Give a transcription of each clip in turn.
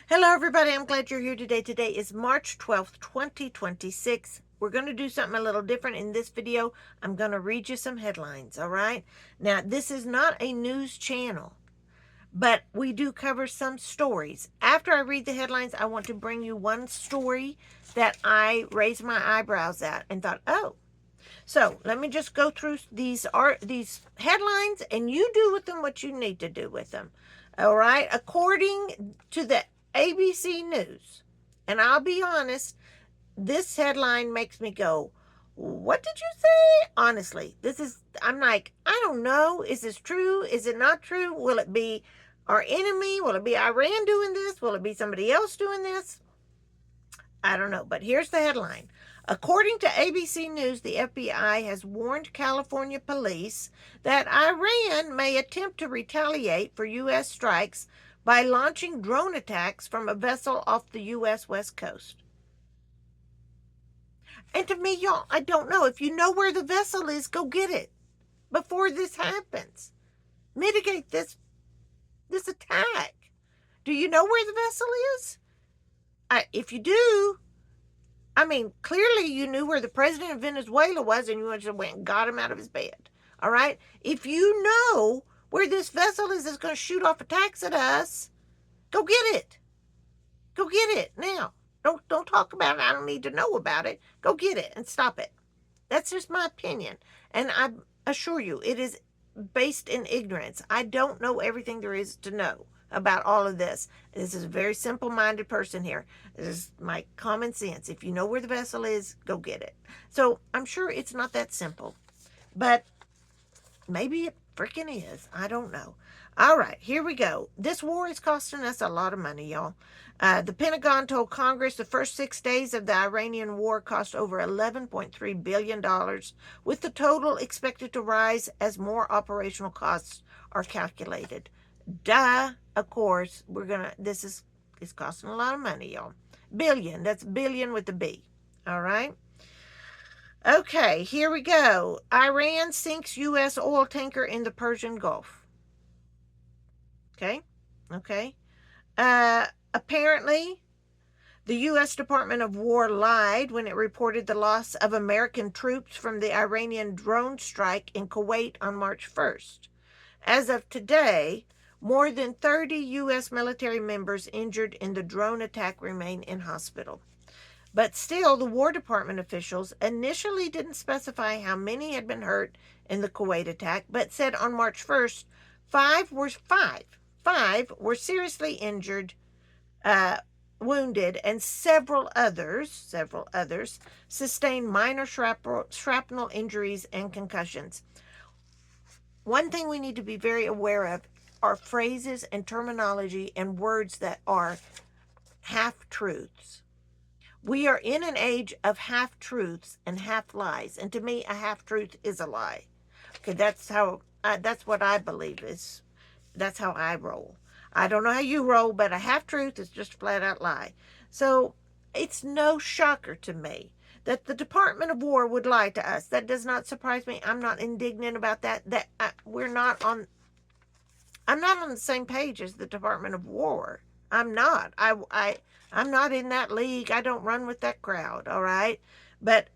Hello, everybody. I'm glad you're here today. Today is March 12th, 2026. We're going to do something a little different in this video. I'm going to read you some headlines, all right? Now, this is not a news channel, but we do cover some stories. After I read the headlines, I want to bring you one story that I raised my eyebrows at and thought, oh. So let me just go through these headlines, and you do with them what you need to do with them. All right. According to the ABC News, and I'll be honest, this headline makes me go, "What did you say?" Honestly, I'm like, I don't know. Is this true? Is it not true? Will it be our enemy? Will it be Iran doing this? Will it be somebody else doing this? I don't know, but here's the headline. According to ABC News, the FBI has warned California police that Iran may attempt to retaliate for U.S. strikes by launching drone attacks from a vessel off the U.S. West Coast. And to me, y'all, I don't know. If you know where the vessel is, go get it before this happens. Mitigate this attack. Do you know where the vessel is? If you do, I mean, clearly you knew where the president of Venezuela was and you just went and got him out of his bed. All right? If you know where this vessel is that's going to shoot off attacks at us, go get it. Go get it now. Don't talk about it. I don't need to know about it. Go get it and stop it. That's just my opinion. And I assure you, it is based in ignorance. I don't know everything there is to know about all of this. This is a very simple-minded person here. This is my common sense. If you know where the vessel is, go get it. So I'm sure it's not that simple, but maybe it freaking is. I don't know. All right, here we go. This war is costing us a lot of money, y'all. The Pentagon told Congress the first 6 days of the Iranian war cost over $11.3 billion, with the total expected to rise as more operational costs are calculated. Duh, of course, this is costing a lot of money, y'all. Billion, that's billion with a B. All right. Okay, here we go. Iran sinks U.S. oil tanker in the Persian Gulf. Okay. Apparently, the U.S. Department of War lied when it reported the loss of American troops from the Iranian drone strike in Kuwait on March 1st. As of today, more than 30 U.S. military members injured in the drone attack remain in hospital. But still, the War Department officials initially didn't specify how many had been hurt in the Kuwait attack, but said on March 1st, five were seriously injured, wounded, and several others sustained minor shrapnel injuries and concussions. One thing we need to be very aware of are phrases and terminology and words that are half-truths. We are in an age of half-truths and half-lies, and to me, a half-truth is a lie. Okay, that's what I believe is. That's how I roll. I don't know how you roll, but a half-truth is just a flat-out lie. So it's no shocker to me that the Department of War would lie to us. That does not surprise me. I'm not indignant about that. I'm not on the same page as the Department of War. I'm not. I'm not in that league. I don't run with that crowd, all right? But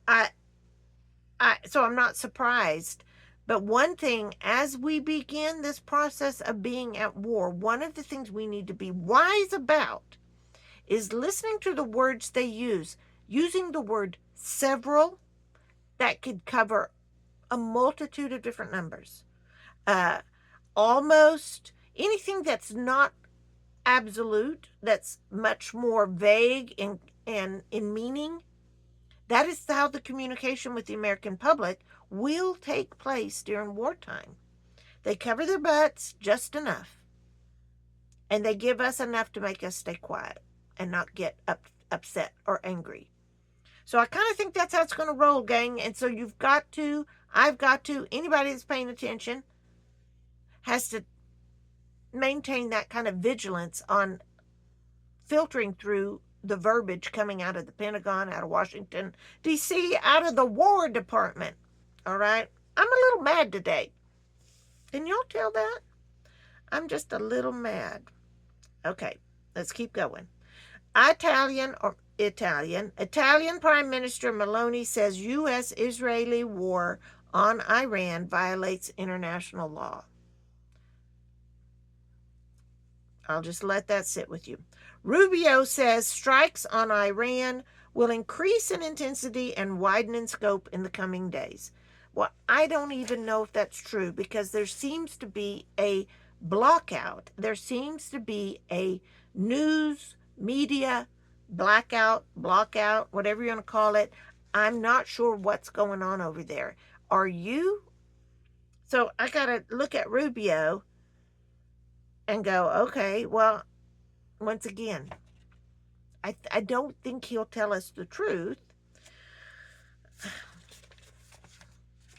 so I'm not surprised. But one thing, as we begin this process of being at war, one of the things we need to be wise about is listening to the words they use, using the word several that could cover a multitude of different numbers. Almost anything that's not absolute, that's much more vague in meaning. That is how the communication with the American public will take place during wartime. They cover their butts just enough, and they give us enough to make us stay quiet and not get upset or angry. So I kind of think that's how it's going to roll, gang. And so I've got to, anybody that's paying attention has to maintain that kind of vigilance on filtering through the verbiage coming out of the Pentagon, out of Washington, D.C., out of the War Department. All right? I'm a little mad today. Can y'all tell that? I'm just a little mad. Okay, let's keep going. Italian Prime Minister Meloni says U.S.-Israeli war on Iran violates international law. I'll just let that sit with you. Rubio says strikes on Iran will increase in intensity and widen in scope in the coming days. Well, I don't even know if that's true because there seems to be a blockout. There seems to be a news media blackout, blockout, whatever you want to call it. I'm not sure what's going on over there. Are you? So I got to look at Rubio and go, okay, well, once again, I don't think he'll tell us the truth.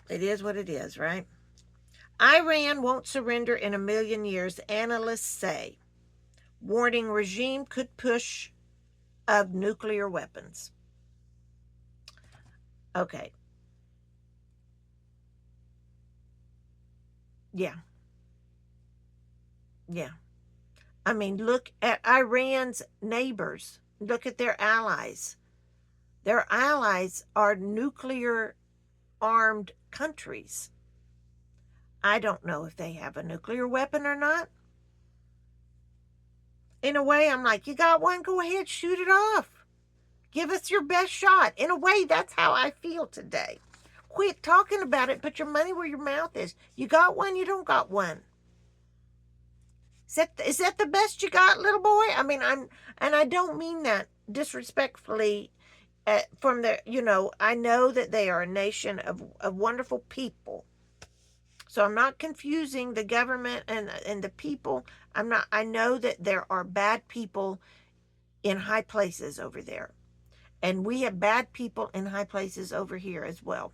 It is what it is, right? Iran won't surrender in a million years, analysts say. Warning regime could push of nuclear weapons. Okay. Yeah. Yeah. I mean, look at Iran's neighbors. Look at their allies. Their allies are nuclear armed countries. I don't know if they have a nuclear weapon or not. In a way, I'm like, you got one? Go ahead, shoot it off. Give us your best shot. In a way, that's how I feel today. Quit talking about it. Put your money where your mouth is. You got one, you don't got one. Is that the best you got, little boy? I mean, and I don't mean that disrespectfully from the, I know that they are a nation of wonderful people. So I'm not confusing the government and the people. I know that there are bad people in high places over there. And we have bad people in high places over here as well.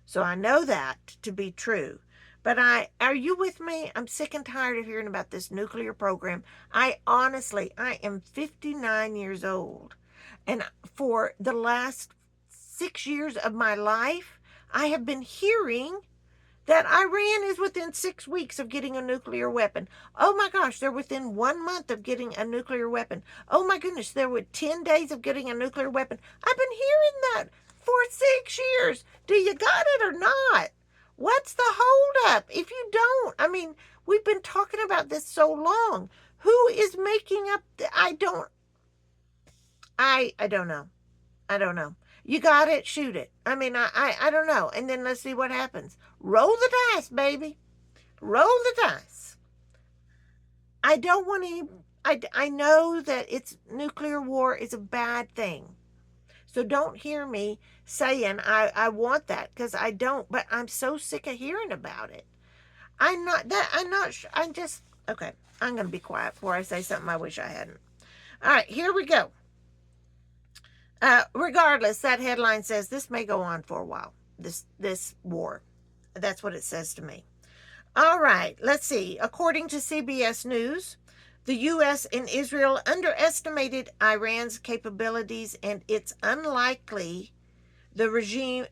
So I know that to be true. But are you with me? I'm sick and tired of hearing about this nuclear program. I am 59 years old. And for the last 6 years of my life, I have been hearing that Iran is within 6 weeks of getting a nuclear weapon. Oh my gosh, they're within 1 month of getting a nuclear weapon. Oh my goodness, they're with 10 days of getting a nuclear weapon. I've been hearing that for 6 years. Do you got it or not? What's the holdup? If you don't, I mean, we've been talking about this so long. Who is making up I don't know. I don't know. You got it, shoot it. I mean, I don't know. And then let's see what happens. Roll the dice, baby. Roll the dice. I don't want to. I know that nuclear war is a bad thing. So don't hear me saying I want that, because I don't. But I'm so sick of hearing about it. I'm not sure. Okay. I'm going to be quiet before I say something I wish I hadn't. All right, here we go. Regardless, that headline says this may go on for a while. This war. That's what it says to me. All right, let's see. According to CBS News, the U.S. and Israel underestimated Iran's capabilities, and it's unlikely the regime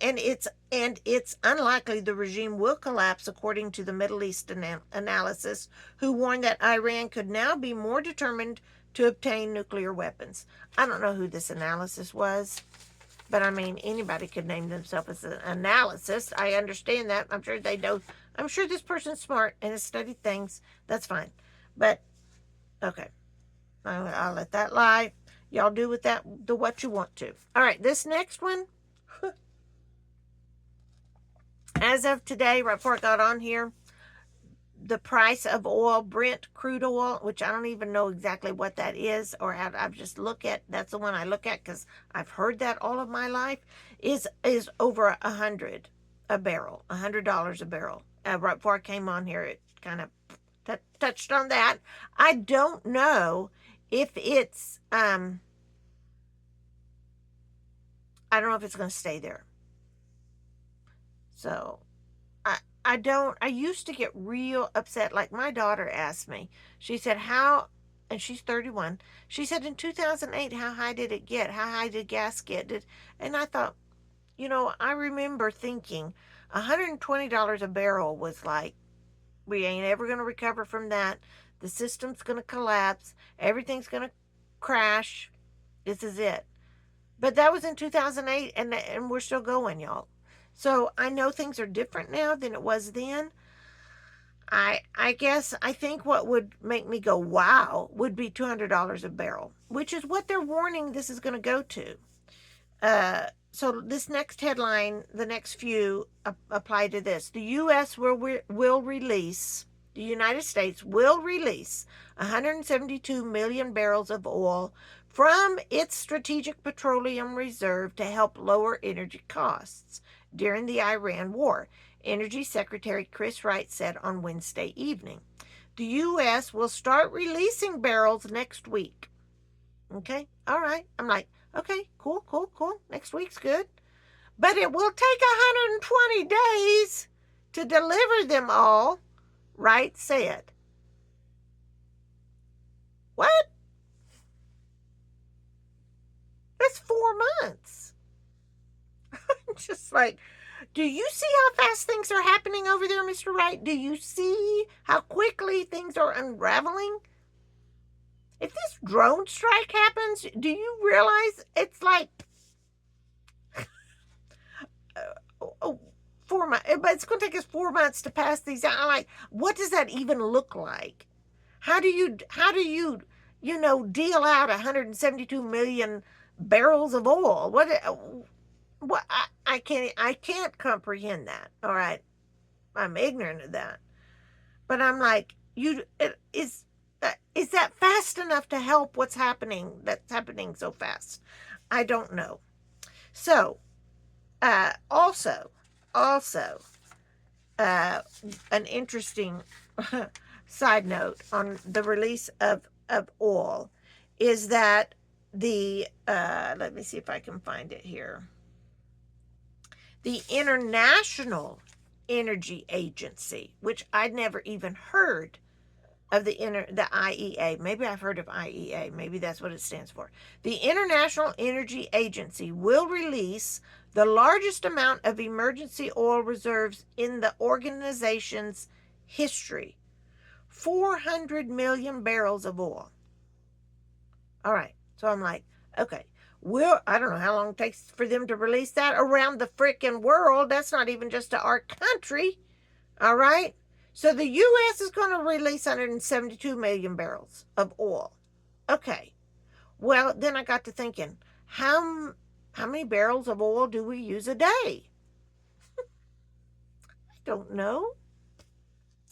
will collapse, according to the Middle East analysis, who warned that Iran could now be more determined to obtain nuclear weapons. I don't know who this analysis was, but I mean, anybody could name themselves as an analyst. I understand that. I'm sure they do. I'm sure this person's smart and has studied things. That's fine. But, okay. I'll let that lie. Y'all do with that what you want to. All right, this next one. As of today, right before I got on here, the price of oil, Brent crude oil, which I don't even know exactly what that is, or how I've just that's the one I look at because I've heard that all of my life, is over $100 a barrel, $100 a barrel. Right before I came on here, it kind of touched on that. I don't know if it's I don't know if it's going to stay there. So I used to get real upset. Like my daughter asked me, she said, and she's 31. She said, in 2008, how high did it get? How high did gas get? And I thought, I remember thinking $120 a barrel was like, we ain't ever going to recover from that. The system's going to collapse. Everything's going to crash. This is it. But that was in 2008, and we're still going, y'all. So I know things are different now than it was then. I guess I think what would make me go wow would be $200 a barrel, which is what they're warning this is going to go to. So this next headline, the next few apply to this. The U.S. will release, the United States will release 172 million barrels of oil from its strategic petroleum reserve to help lower energy costs during the Iran war, Energy Secretary Chris Wright said on Wednesday evening. The U.S. will start releasing barrels next week. Okay, all right. I'm like, okay, cool. Next week's good. But it will take 120 days to deliver them all, Wright said. What? That's 4 months. I'm just like, do you see how fast things are happening over there, Mr. Wright? Do you see how quickly things are unraveling? If this drone strike happens, do you realize it's like 4 months? But it's going to take us 4 months to pass these out. I'm like, what does that even look like? How do you deal out 172 million barrels of oil? What I can't comprehend that. All right, I'm ignorant of that. But I'm like, is that fast enough to help what's happening? That's happening so fast. I don't know. So, also, an interesting side note on the release of oil is that the let me see if I can find it here. The International Energy Agency, which I'd never even heard of, the IEA. Maybe I've heard of IEA. Maybe that's what it stands for. The International Energy Agency will release the largest amount of emergency oil reserves in the organization's history. 400 million barrels of oil. All right. So I'm like, okay. I don't know how long it takes for them to release that around the frickin' world. That's not even just to our country. All right. So the U.S. is going to release 172 million barrels of oil. Okay. Well, then I got to thinking, how many barrels of oil do we use a day? I don't know.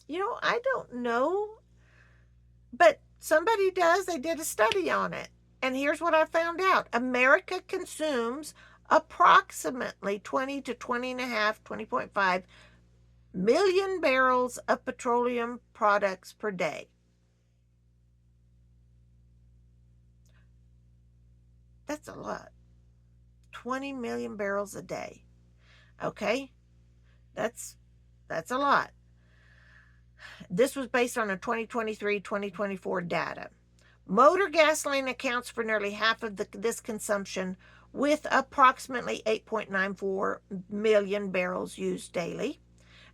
I don't know. But somebody does. They did a study on it. And here's what I found out. America consumes approximately 20 to 20.5 million barrels of petroleum products per day. That's a lot. 20 million barrels a day. Okay? That's a lot. This was based on a 2023-2024 data. Motor gasoline accounts for nearly half of this consumption, with approximately 8.94 million barrels used daily.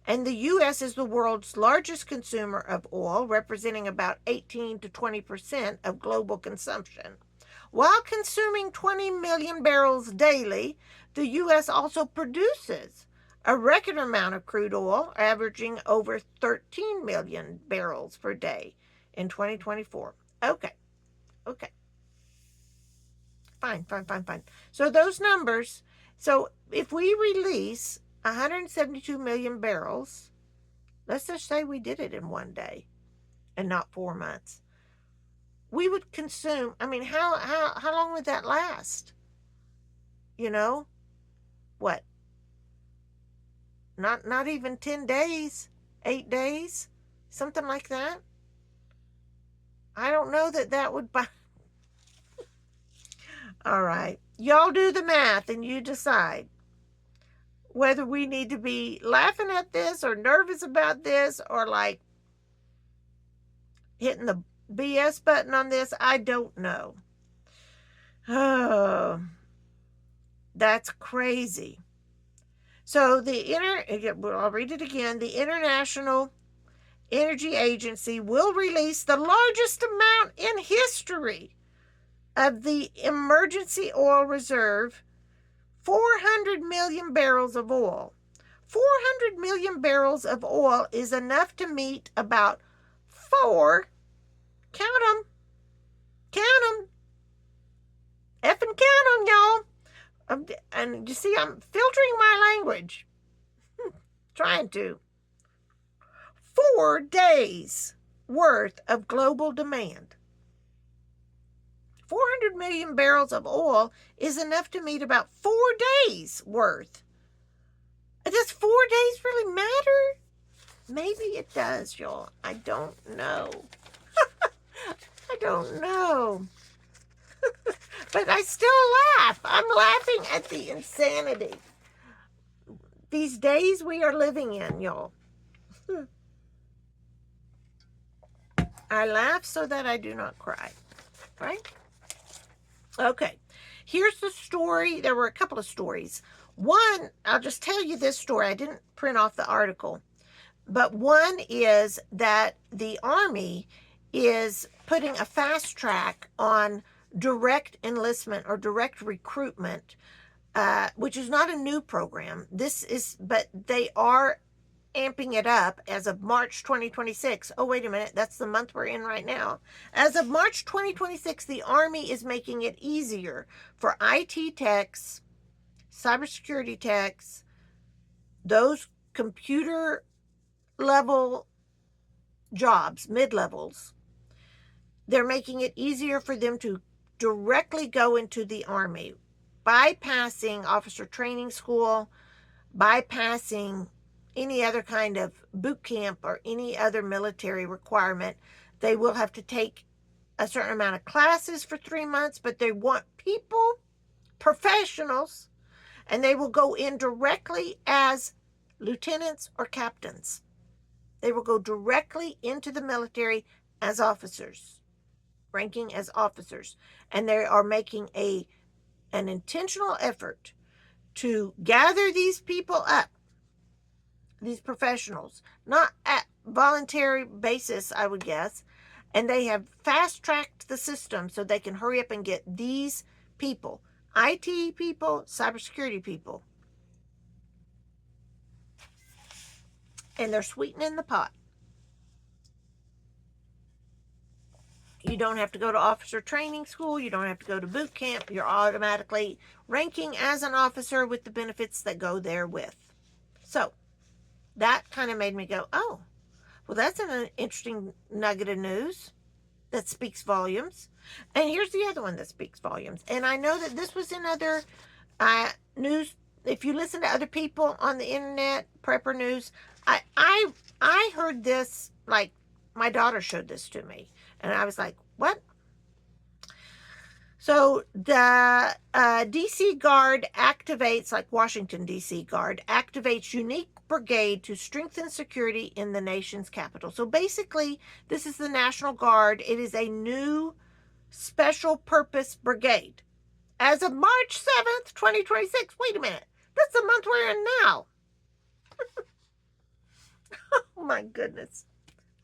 And the U.S. is the world's largest consumer of oil, representing about 18 to 20% of global consumption. While consuming 20 million barrels daily, the U.S. also produces a record amount of crude oil, averaging over 13 million barrels per day in 2024. Okay. Fine. So those numbers, so if we release 172 million barrels, let's just say we did it in one day and not 4 months, we would consume, how long would that last? What? Not even 10 days, 8 days, something like that. I don't know that would buy. All right. Y'all do the math and you decide whether we need to be laughing at this or nervous about this or like hitting the BS button on this. I don't know. Oh, that's crazy. So I'll read it again. The International Energy Agency will release the largest amount in history of the emergency oil reserve, 400 million barrels of oil. 400 million barrels of oil is enough to meet about four, count them, effing count them, y'all. And you see, I'm filtering my language, trying to. 4 days worth of global demand. 400 million barrels of oil is enough to meet about 4 days worth. Does 4 days really matter? Maybe it does, y'all. I don't know. I don't know. But I still laugh. I'm laughing at the insanity. These days we are living in, y'all. I laugh so that I do not cry. Right? Okay. Here's the story. There were a couple of stories. One, I'll just tell you this story. I didn't print off the article. But one is that the Army is putting a fast track on direct enlistment or direct recruitment, which is not a new program. But they are amping it up as of March 2026. Oh, wait a minute. That's the month we're in right now. As of March 2026, the Army is making it easier for IT techs, cybersecurity techs, those computer level jobs, mid-levels. They're making it easier for them to directly go into the Army, bypassing officer training school, bypassing any other kind of boot camp or any other military requirement. They will have to take a certain amount of classes for 3 months, but they want people, professionals, and they will go in directly as lieutenants or captains. They will go directly into the military as officers, ranking as officers. And they are making an intentional effort to gather these people up, these professionals, not at voluntary basis, I would guess. And they have fast-tracked the system so they can hurry up and get these people, IT people, cybersecurity people. And they're sweetening the pot. You don't have to go to officer training school. You don't have to go to boot camp. You're automatically ranking as an officer with the benefits that go there with. So that kind of made me go, oh, well, that's an interesting nugget of news that speaks volumes. And here's the other one that speaks volumes. And I know that this was in other news. If you listen to other people on the internet, prepper news, I heard this, like my daughter showed this to me. And I was like, what? So the D.C. Guard activates, like Washington, D.C. Guard, activates unique brigade to strengthen security in the nation's capital. So basically, this is the National Guard. It is a new special purpose brigade. As of March 7th, 2026, wait a minute, that's the month we're in now. Oh my goodness.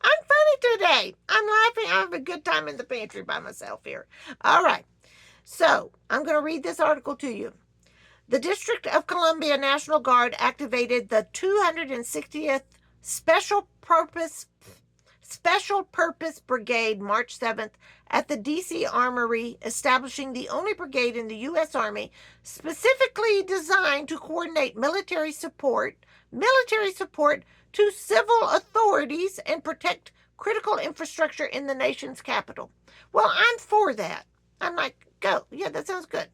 I'm funny today. I'm laughing. I have a good time in the pantry by myself here. All right. So I'm going to read this article to you. The District of Columbia National Guard activated the 260th Special Purpose Brigade March 7th at the D.C. Armory, establishing the only brigade in the U.S. Army specifically designed to coordinate military support to civil authorities and protect critical infrastructure in the nation's capital. Well, I'm for that. I'm like, go. Yeah, that sounds good.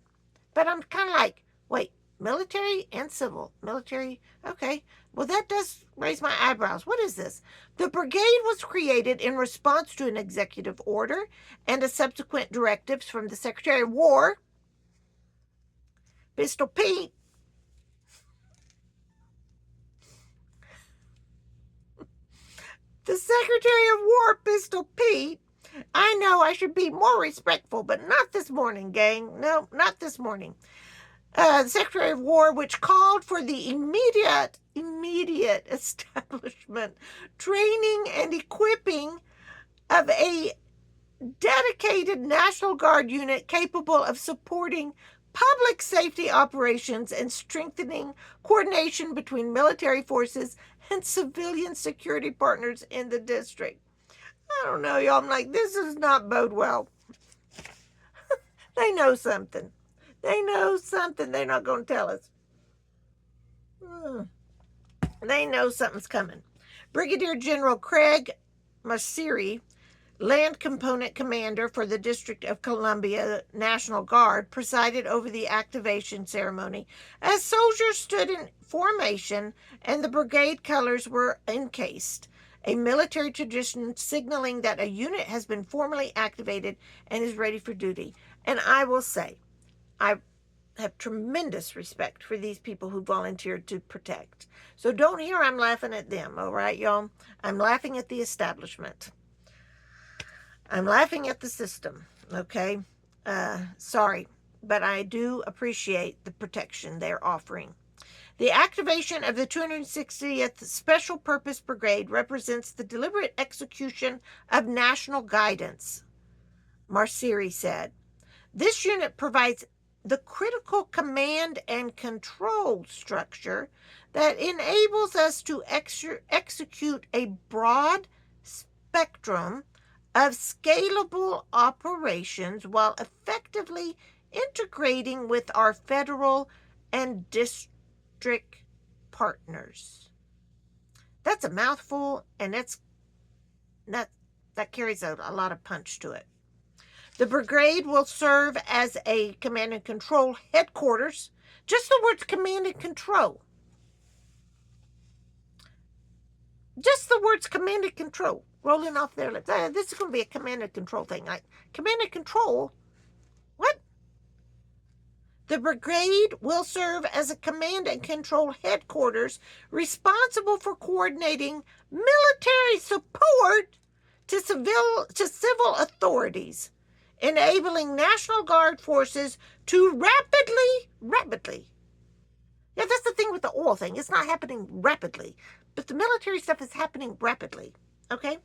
But I'm kind of like, wait, military and civil. Military, okay. Well, that does raise my eyebrows. What is this? The brigade was created in response to an executive order and a subsequent directives from the Secretary of War, Pistol Pete. The Secretary of War, Pistol Pete. I know I should be more respectful, but not this morning, gang. No, not this morning. The Secretary of War, which called for the immediate establishment, training, and equipping of a dedicated National Guard unit capable of supporting public safety operations and strengthening coordination between military forces and civilian security partners in the district. I don't know, y'all. I'm like, this does not bode well. They know something. They know something they're not going to tell us. They know something's coming. Brigadier General Craig Masiri, Land Component Commander for the District of Columbia National Guard, presided over the activation ceremony as soldiers stood in formation and the brigade colors were encased, a military tradition signaling that a unit has been formally activated and is ready for duty. And I will say, I have tremendous respect for these people who volunteered to protect. So don't hear I'm laughing at them, all right, y'all? I'm laughing at the establishment. I'm laughing at the system, okay? Sorry, but I do appreciate the protection they're offering. The activation of the 260th Special Purpose Brigade represents the deliberate execution of national guidance, Marciri said. This unit provides the critical command and control structure that enables us to execute a broad spectrum of scalable operations while effectively integrating with our federal and district partners. That's a mouthful, and that carries a lot of punch to it. The brigade will serve as a command and control headquarters. Just the words command and control. Just the words command and control rolling off their lips. This is going to be a command and control thing. Like, command and control? What? The brigade will serve as a command and control headquarters responsible for coordinating military support to civil authorities, enabling National Guard forces to rapidly. Yeah, that's the thing with the oil thing. It's not happening rapidly, but the military stuff is happening rapidly, okay?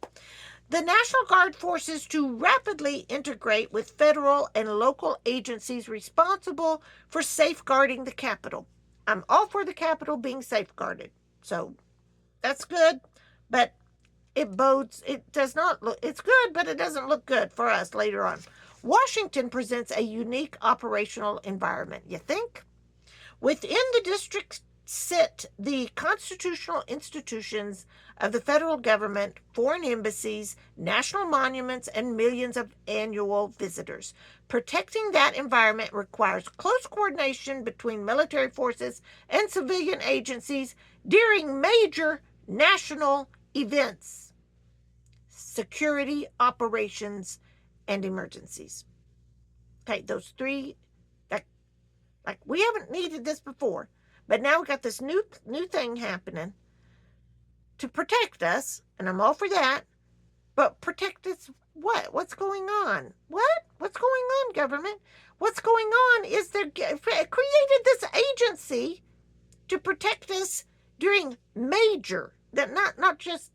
The National Guard forces to rapidly integrate with federal and local agencies responsible for safeguarding the Capitol. I'm all for the Capitol being safeguarded, so that's good, but it does not look, it's good, but it doesn't look good for us later on. Washington presents a unique operational environment, you think? Within the district sit the constitutional institutions of the federal government, foreign embassies, national monuments, and millions of annual visitors. Protecting that environment requires close coordination between military forces and civilian agencies during major national events, security operations, and emergencies. Okay, those three, like we haven't needed this before, but now we got this new thing happening to protect us, and I'm all for that. But protect us what? What's going on? What? What's going on, government? What's going on is they created this agency to protect us during major, that not just,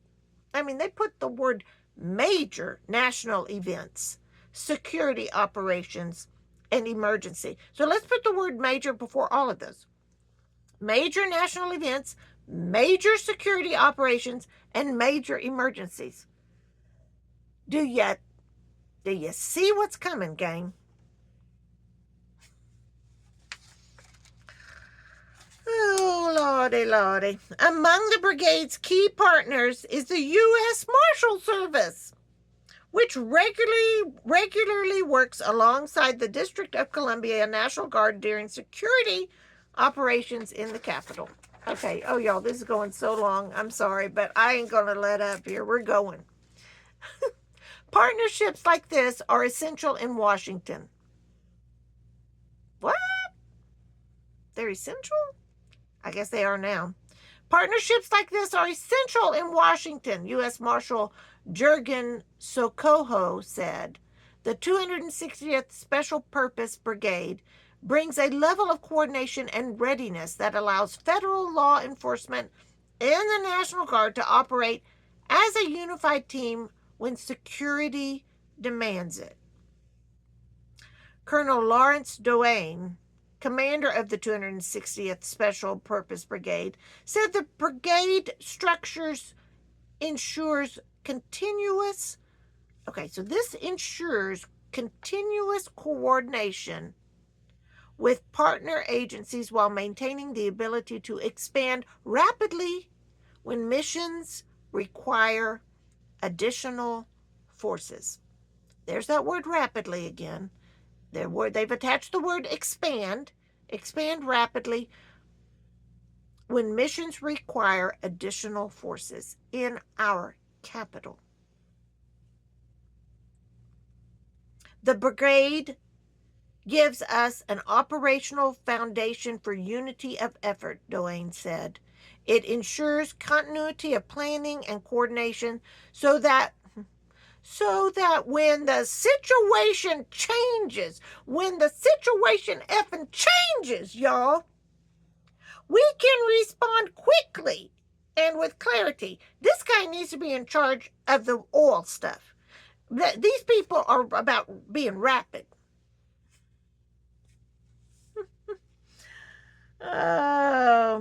I mean, they put the word major national events, security operations, and emergency. So let's put the word major before all of those. Major national events, major security operations, and major emergencies. Do you see what's coming, gang? Oh, lordy, lordy. Among the brigade's key partners is the U.S. Marshal Service, which regularly works alongside the District of Columbia National Guard during security operations in the Capitol. Okay, oh, y'all, this is going so long. I'm sorry, but I ain't going to let up here. We're going. Partnerships like this are essential in Washington. What? They're essential? I guess they are now. Partnerships like this are essential in Washington, U.S. Marshal Jurgen Sokoho said. The 260th Special Purpose Brigade brings a level of coordination and readiness that allows federal law enforcement and the National Guard to operate as a unified team when security demands it. Colonel Lawrence Doane, commander of the 260th Special Purpose Brigade, said the brigade structures ensures continuous, so this ensures continuous coordination with partner agencies while maintaining the ability to expand rapidly when missions require additional forces. There's that word rapidly again. They've attached the word expand rapidly when missions require additional forces in our capital. The brigade gives us an operational foundation for unity of effort, Doane said. It ensures continuity of planning and coordination so that when the situation changes, effing changes, y'all, we can respond quickly and with clarity. This guy needs to be in charge of the oil stuff. These people are about being rapid. I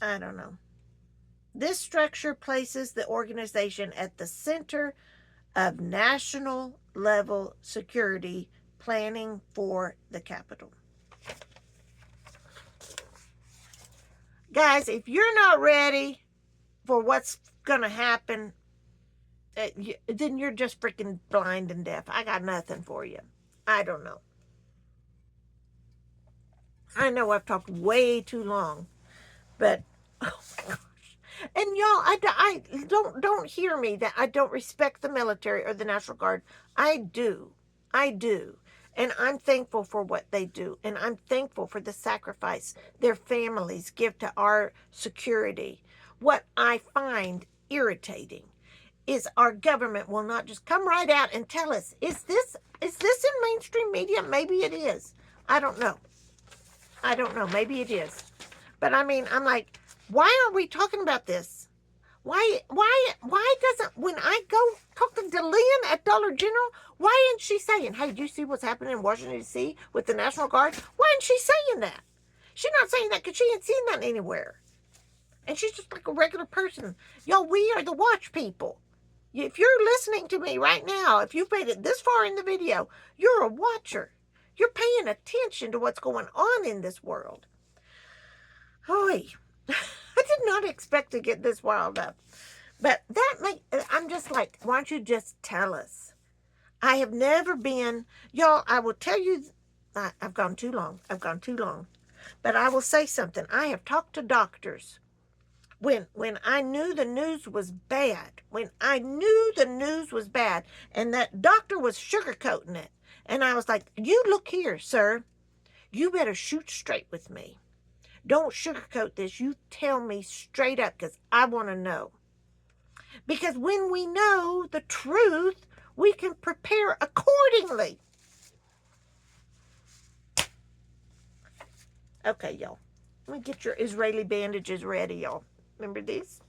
don't know. This structure places the organization at the center of national level security planning for the capital. Guys, if you're not ready for what's going to happen, then you're just freaking blind and deaf. I got nothing for you. I don't know. I know I've talked way too long, but oh my gosh. And y'all, I don't hear me that I don't respect the military or the National Guard. I do. And I'm thankful for what they do. And I'm thankful for the sacrifice their families give to our security. What I find irritating is our government will not just come right out and tell us, is this in mainstream media? Maybe it is. I don't know. Maybe it is. But I mean, I'm like, why aren't we talking about this? Why doesn't, when I go talk to DeLynn at Dollar General, why isn't she saying, hey, do you see what's happening in Washington, D.C. with the National Guard? Why isn't she saying that? She's not saying that because she ain't seen that anywhere. And she's just like a regular person. Y'all, we are the watch people. If you're listening to me right now, if you've made it this far in the video, you're a watcher. You're paying attention to what's going on in this world. Hoy. I did not expect to get this wild up. But I'm just like, why don't you just tell us? I have never been, y'all, I will tell you, I've gone too long. But I will say something. I have talked to doctors when I knew the news was bad. And that doctor was sugarcoating it. And I was like, you look here, sir. You better shoot straight with me. Don't sugarcoat this. You tell me straight up because I want to know. Because when we know the truth, we can prepare accordingly. Okay, y'all. Let me get your Israeli bandages ready, y'all. Remember these?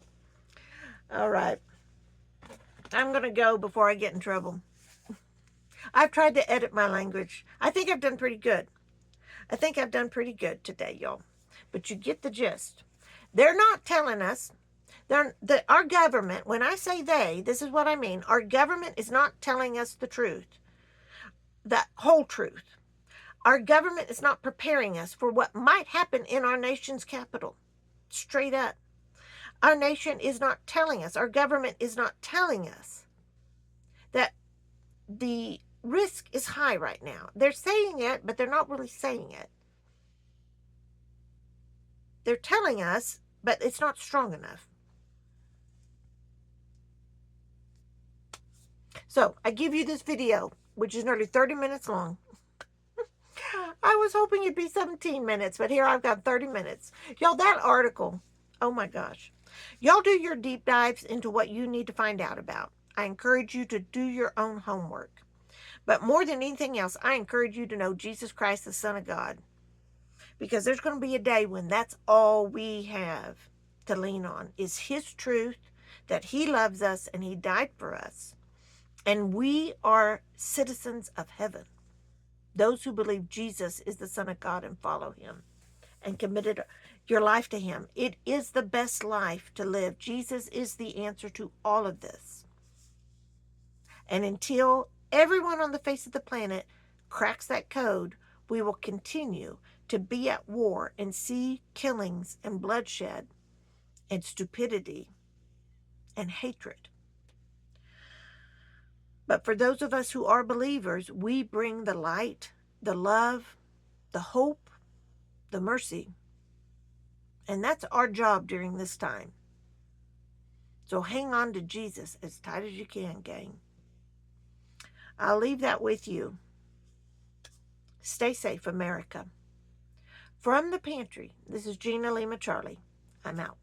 All right. I'm going to go before I get in trouble. I've tried to edit my language. I think I've done pretty good. Today, y'all. But you get the gist. They're not telling us. Our government, when I say they, this is what I mean. Our government is not telling us the truth. The whole truth. Our government is not preparing us for what might happen in our nation's capital. Straight up. Our nation is not telling us. Our government is not telling us that the risk is high right now. They're saying it, but they're not really saying it. They're telling us, but it's not strong enough. So I give you this video, which is nearly 30 minutes long. I was hoping it'd be 17 minutes, but here I've got 30 minutes. Y'all, that article, oh my gosh. Y'all do your deep dives into what you need to find out about. I encourage you to do your own homework. But more than anything else, I encourage you to know Jesus Christ, the Son of God. Because there's going to be a day when that's all we have to lean on is His truth, that he loves us and he died for us. And we are citizens of heaven. Those who believe Jesus is the Son of God and follow him and committed your life to him. It is the best life to live. Jesus is the answer to all of this. And until everyone on the face of the planet cracks that code, we will continue to be at war and see killings and bloodshed and stupidity and hatred. But for those of us who are believers, we bring the light, the love, the hope, the mercy. And that's our job during this time. So hang on to Jesus as tight as you can, gang. I'll leave that with you. Stay safe, America. From the pantry, this is Gina Lima Charlie. I'm out.